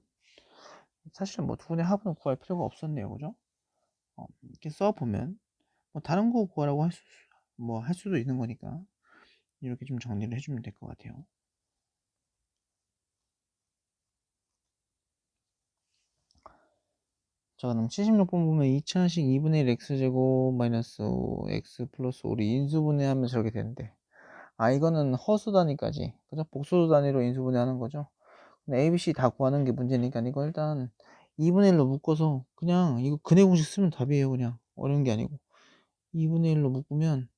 사실은 뭐 두근의 합은 구할 필요가 없었네요. 그죠? 이렇게 써보면 뭐 다른 거 구하라고 할 수도 있는 거니까 이렇게 좀 정리를 해주면 될 것 같아요. 자, 그럼 76번 보면 2차식 2분의 1 x제곱 마이너스 x 플러스 5를 인수분해하면 저렇게 되는데 이거는 허수 단위까지 그죠? 복수 단위로 인수분해하는 거죠. A, B, C 다 구하는 게 문제니까 이거 일단 2분의 1로 묶어서 그냥 이거 근해 공식 쓰면 답이에요. 그냥 어려운 게 아니고 2분의 1로 묶으면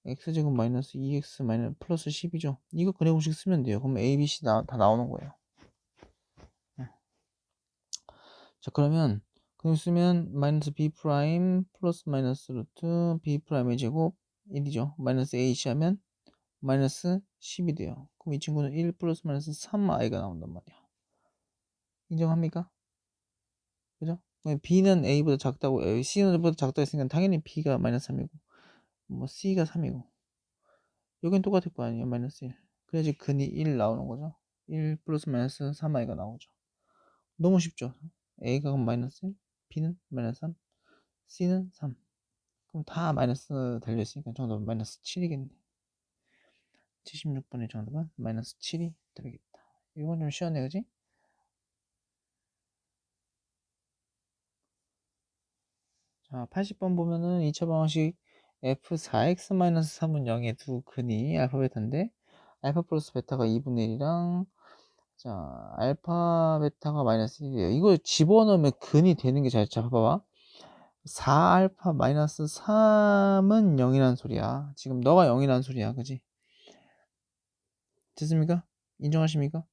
x제곱 마이너스 2x 마이너스 플러스 10이죠. 이거 근해 공식 쓰면 돼요. 그럼 A, B, C 다 나오는 거예요. 자, 그러면 그걸 쓰면 마이너스 b 프라임 플러스 마이너스 루트 b 프라임의 제곱 1이죠. 마이너스 ac 하면 마이너스 10이 돼요. 그럼 이 친구는 1 플러스 마이너스 3i가 나온단 말이야. 인정합니까? 그죠? b는 a보다 작다고, c는 a보다 작다고 했으니까 당연히 b가 마이너스 3이고, 뭐 c가 3이고, 여긴 똑같을 거 아니에요. 마이너스 1. 그래야지 근이 1 나오는 거죠. 1 플러스 마이너스 3i가 나오죠. 너무 쉽죠? a가 그럼 마이너스 1, b는 마이너스 3, c는 3. 그럼 다 마이너스 달려있으니까 정답은 마이너스 7이겠네. 76번의 정답은 마이너스 7이 되겠다. 이건 좀 쉬웠네, 그지? 자, 80번 보면은 2차 방정식 f4x-3은 0의 두 근이 알파 베타인데, 알파 플러스 베타가 2분의 1이랑, 자, 알파 베타가 마이너스 1이에요. 이거 집어넣으면 근이 되는 게 잘 잡아봐. 4알파 마이너스 3은 0이란 소리야. 지금 너가 0이란 소리야. 그지? 됐습니까? 인정하십니까?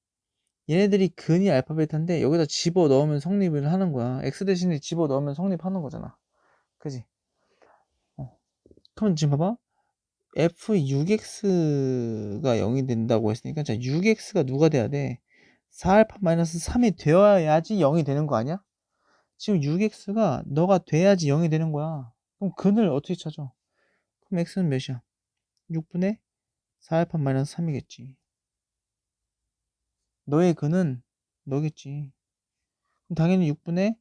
얘네들이 근이 알파 베타인데 여기다 집어넣으면 성립을 하는 거야. x 대신에 집어넣으면 성립하는 거잖아. 그지? 그럼 지금 봐봐. f6x가 0이 된다고 했으니까, 자, 6x가 누가 돼야 돼? 4알파 마이너스 3이 되어야지 0이 되는 거 아니야? 지금 6x가 너가 돼야지 0이 되는 거야. 그럼 근을 어떻게 찾아? 그럼 x는 몇이야? 6분의 4알파 마이너스 3이겠지. 너의 근은 너겠지. 그럼 당연히 6분의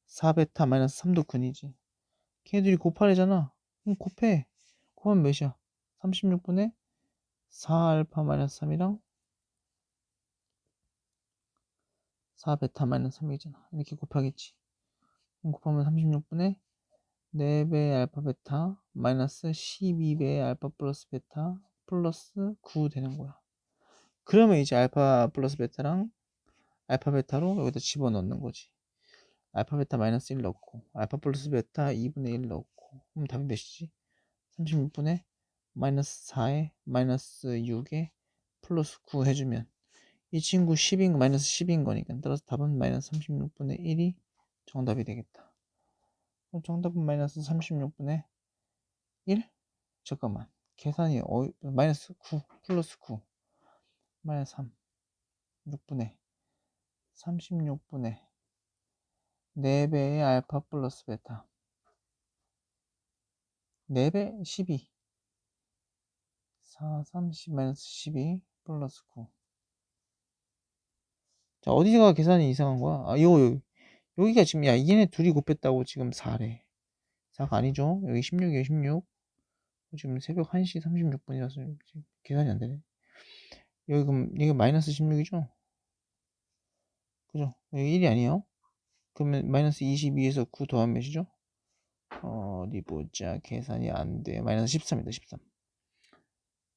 4베타 마이너스 3도 근이지. 걔들이 곱하래잖아. 그럼 곱해. 곱하면 몇이야? 36분의 4알파 마이너스 3이랑 4베타 마이너스 3이잖아. 이렇게 곱하겠지. 그럼 곱하면 36분의 4배 알파 베타 마이너스 12배 알파 플러스 베타 플러스 9 되는 거야. 그러면 이제 알파 플러스 베타랑 알파 베타로 여기다 집어넣는 거지. 알파 베타 마이너스 1 넣고 알파 플러스 베타 2분의 1 넣고, 그럼 답이 몇이지? 36분의 마이너스 4에 마이너스 6에 플러스 9 해주면 이 친구 10인 마이너스 10인 거니까, 따라서 답은 마이너스 36분의 1이 정답이 되겠다. 그럼 정답은 마이너스 36분의 1? 잠깐만, 계산이 마이너스 9 플러스 9 마이너스 3 6분의 36분의 4배의 알파 플러스 베타 4배 12 4 30 마이너스 12 플러스 9. 자, 어디가 계산이 이상한 거야? 아, 여기가 지금, 야, 얘네 둘이 곱했다고 지금 4래. 4가 아니죠? 여기 16이에요, 16. 지금 새벽 1시 36분이라서 계산이 안 되네. 여기 그럼 이게 마이너스 16이죠? 그죠? 여기 1이 아니에요? 그러면 마이너스 22에서 9 더하면 몇이죠? 어디 보자. 계산이 안 돼. 마이너스 13이다, 13.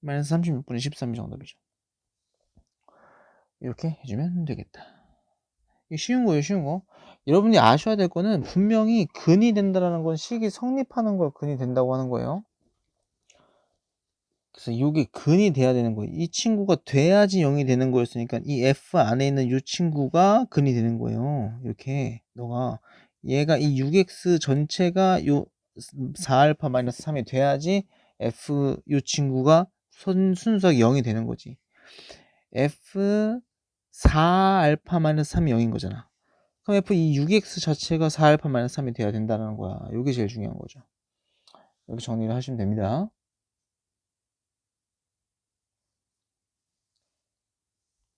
마이너스 36분의 13이 정답이죠. 이렇게 해주면 되겠다. 이게 쉬운 거예요, 쉬운 거. 여러분이 아셔야 될 거는 분명히 근이 된다라는 건 식이 성립하는 걸 근이 된다고 하는 거예요. 그래서 이게 근이 돼야 되는 거예요. 이 친구가 돼야지 0이 되는 거였으니까 이 f 안에 있는 이 친구가 근이 되는 거예요. 이렇게 너가 얘가 이 6x 전체가 요 4알파 마이너스 3이 돼야지 f 이 친구가 순수하게 0이 되는 거지. f 4알파 마이너스 3이 0인 거잖아. 그럼 f 이 6x 자체가 4알파 마이너스 3이 돼야 된다는 거야. 이게 제일 중요한 거죠. 이렇게 정리를 하시면 됩니다.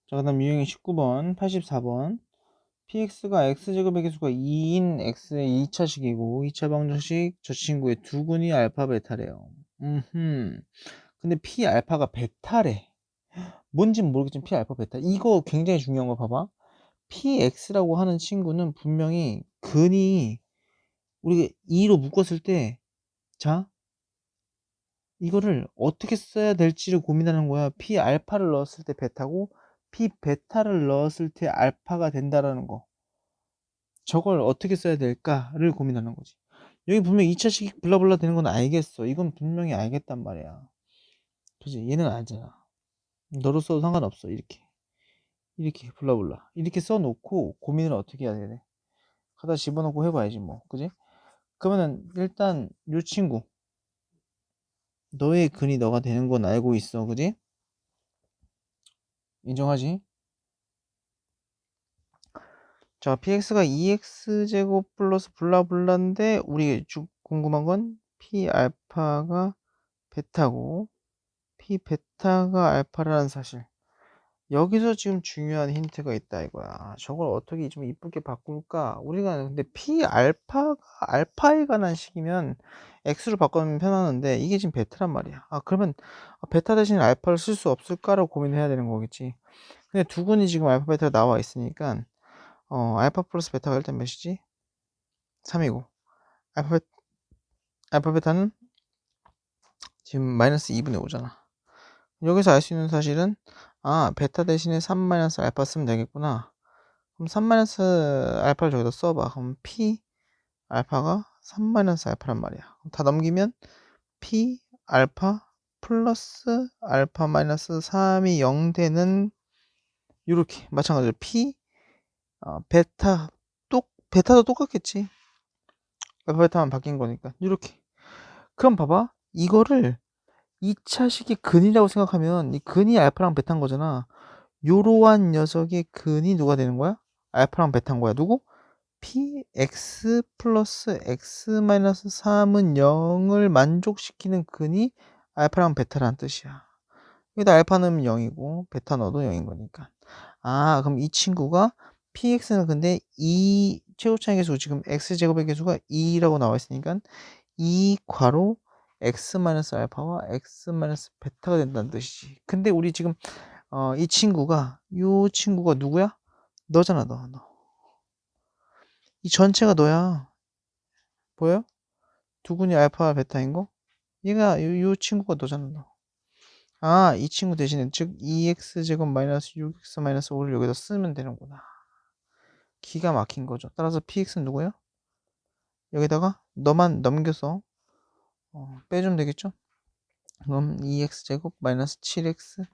자, 그 다음 유형의 19번, 84번. px가 x제곱의 개수가 2인 x의 2차식이고 2차 방정식 저 친구의 두 근이 알파 베타래요. 근데 p 알파가 베타래. 뭔진 모르겠지만 p 알파 베타. 이거 굉장히 중요한 거 봐봐. px라고 하는 친구는 분명히 근이 우리가 2로 묶었을 때, 자, 이거를 어떻게 써야 될지를 고민하는 거야. p 알파를 넣었을 때 베타고 p 베타를 넣었을 때 알파가 된다라는 거. 저걸 어떻게 써야 될까를 고민하는 거지. 여기 분명히 2차식 블라블라 되는 건 알겠어. 이건 분명히 알겠단 말이야. 그지? 얘는 알잖아. 너로 써도 상관없어. 이렇게 블라블라 이렇게 써놓고 고민을 어떻게 해야 돼? 갖다 집어넣고 해봐야지 뭐. 그지? 그러면은 일단 요 친구 너의 근이 너가 되는 건 알고 있어. 그지? 인정하지? 자, px가 2x제곱 플러스 블라블라인데 우리 궁금한 건 p 알파가 베타고 p 베타가 알파라는 사실. 여기서 지금 중요한 힌트가 있다 이거야. 저걸 어떻게 좀 이쁘게 바꿀까? 우리가 근데 p 알파가 알파에 관한 식이면 x로 바꾸면 편하는데 이게 지금 베타란 말이야. 아, 그러면 베타 대신 알파를 쓸 수 없을까라고 고민해야 되는 거겠지. 근데 두근이 지금 알파 베타가 나와 있으니까 알파 플러스 베타가 일단 몇이지? 3이고 알파 베타는 지금 마이너스 2분의 5잖아. 여기서 알 수 있는 사실은 베타 대신에 3 마이너스 알파 쓰면 되겠구나. 그럼 3 마이너스 알파를 저기다 써봐. 그럼 p 알파가 3 마이너스 알파란 말이야. 그럼 다 넘기면 p 알파 플러스 알파 마이너스 3이 0 되는 요렇게 마찬가지로 p 베타 베타도 똑같겠지. 알파 베타만 바뀐 거니까 요렇게. 그럼 봐봐. 이거를 2차식의 근이라고 생각하면 이 근이 알파랑 베타인 거잖아. 요러한 녀석의 근이 누가 되는 거야? 알파랑 베타인 거야. 누구? px 플러스 x 마이너스 3은 0을 만족시키는 근이 알파랑 베타라는 뜻이야. 여기다 알파 넣으면 0이고 베타 넣어도 0인 거니까. 그럼 이 친구가 px는 근데 2 최고차의 계수 지금 x제곱의 계수가 2라고 나와 있으니까 2 괄호 x 마이너스 알파와 x 마이너스 베타가 된다는 뜻이지. 근데 우리 지금 이 친구가 누구야? 너잖아, 너. 이 전체가 너야. 보여? 두근이 알파 베타인 거? 얘가 요 친구가 너잖아, 너. 이 친구 대신에 즉 2x제곱 마이너스 6x 마이너스 5를 여기다 쓰면 되는구나. 기가 막힌 거죠. 따라서 px는 누구야? 여기다가 너만 넘겨서 빼주면 되겠죠? 그럼 2x제곱 마이너스 7x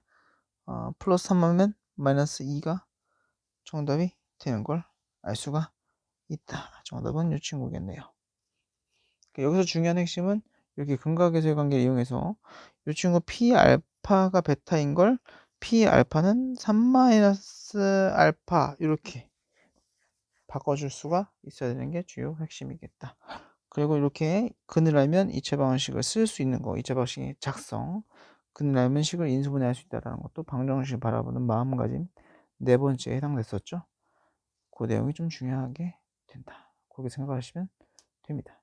플러스 3하면 마이너스 2가 정답이 되는 걸 알 수가 있다. 정답은 이 친구겠네요. 여기서 중요한 핵심은 이렇게 근각계수의 관계를 이용해서 이 친구 p 알파가 베타인 걸 p 알파는 3 마이너스 알파 이렇게 바꿔줄 수가 있어야 되는 게 주요 핵심이겠다. 그리고 이렇게 근을 알면 2차 방정식을 쓸 수 있는 거, 2차 방정식의 작성, 근을 알면 식을 인수분해할 수 있다는 것도 방정식을 바라보는 마음가짐 네 번째에 해당됐었죠. 그 내용이 좀 중요하게 된다. 그렇게 생각하시면 됩니다.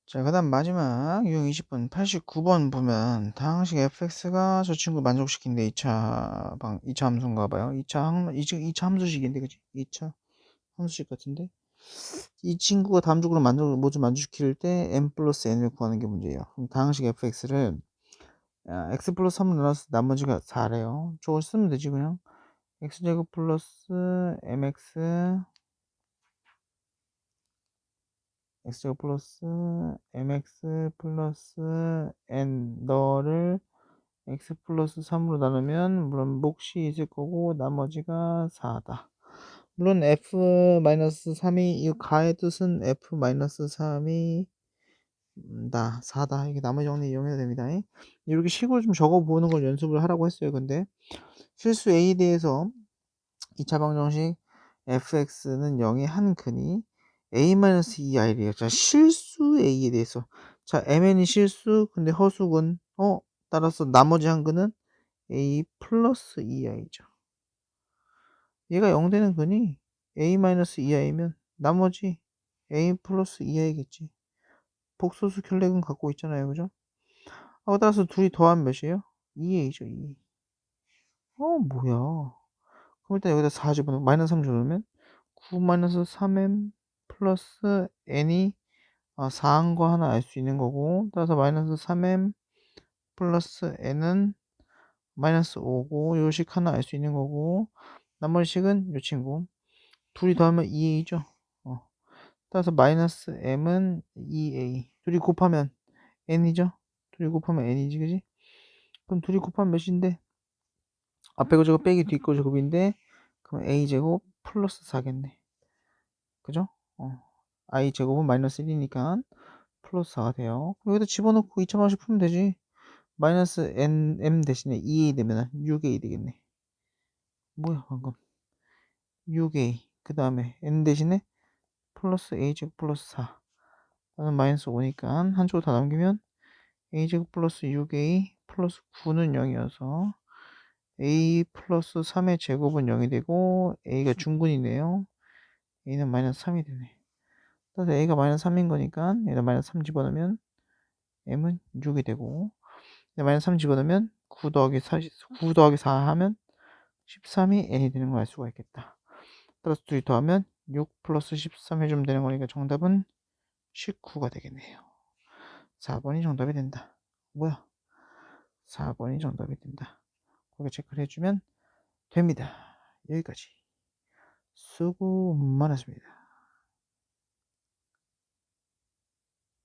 자, 그 다음 마지막 유형 20번 89번 보면 다항식 fx가 저 친구 만족시킨데 2차 함수인가 봐요. 2차 함수식인데 그치? 2차 함수식 같은데 이 친구가 다음적으로 모두 만족시킬 때 n 플러스 n을 구하는 게 문제예요. 그럼 다항식 fx를 x 플러스 3을 나눠서 나머지가 4래요. 저걸 쓰면 되지 그냥 x제곱 플러스 mx x제곱 플러스 mx 플러스 n 너를 x 플러스 3으로 나누면 물론 몫이 있을 거고 나머지가 4다. 물론 f-3이 이 가의 뜻은 f-3이 다 4다. 이게 나머지 정리 이용해야 됩니다. 이렇게 식으로 좀 적어보는 걸 연습을 하라고 했어요. 근데 실수 A에 대해서 2차 방정식 fx는 0의 한 근이 a-2i래요. 자, 실수 a에 대해서. 자, mn이 실수, 근데 허수근. 따라서 나머지 한 근은 a 플러스 2i죠. 얘가 0 되는 근이 a-2i면 나머지 a 플러스 2i겠지. 복소수 결례근 갖고 있잖아요. 그죠? 따라서 둘이 더하면 몇이에요? 2a죠, 2. 뭐야. 그럼 일단 여기다 4 집어넣으면 마이너스 3 집어넣으면 9 마이너스 3m 플러스 n이 4한 거 하나 알 수 있는 거고 따라서 마이너스 3m 플러스 n은 마이너스 5고 요 식 하나 알 수 있는 거고 나머지 식은 요 친구 둘이 더하면 2a죠. 따라서 마이너스 m은 2a 둘이 곱하면 n이죠. 둘이 곱하면 n이지 그지? 그럼 둘이 곱하면 몇인데 앞에 거 제곱 빼기 뒷거 제곱인데 그럼 a제곱 플러스 4겠네. 그죠? i 제곱은 마이너스 1이니까 플러스 4가 돼요. 그럼 여기다 집어넣고 2차 방식 풀면 되지. 마이너스 m 대신에 2a 되면 6a 되겠네. 뭐야 방금 6a 그 다음에 n 대신에 플러스 a제곱 플러스 4 나는 마이너스 5니까 한쪽으로 다 넘기면 a제곱 플러스 6a 플러스 9는 0이어서 a 플러스 3의 제곱은 0이 되고 a가 중근이네요. a는 마이너스 3이 되네. 따라서 a가 마이너스 3인 거니까 여기다 마이너스 3 집어넣으면 m은 6이 되고 마이너스 3 집어넣으면 9 더하기 4 하면 13이 n이 되는 걸 알 수가 있겠다. 따라서 둘이 더하면 6 플러스 13 해주면 되는 거니까 정답은 19가 되겠네요. 4번이 정답이 된다. 뭐야? 4번이 정답이 된다. 그렇게 체크를 해주면 됩니다. 여기까지. 수고 많았습니다.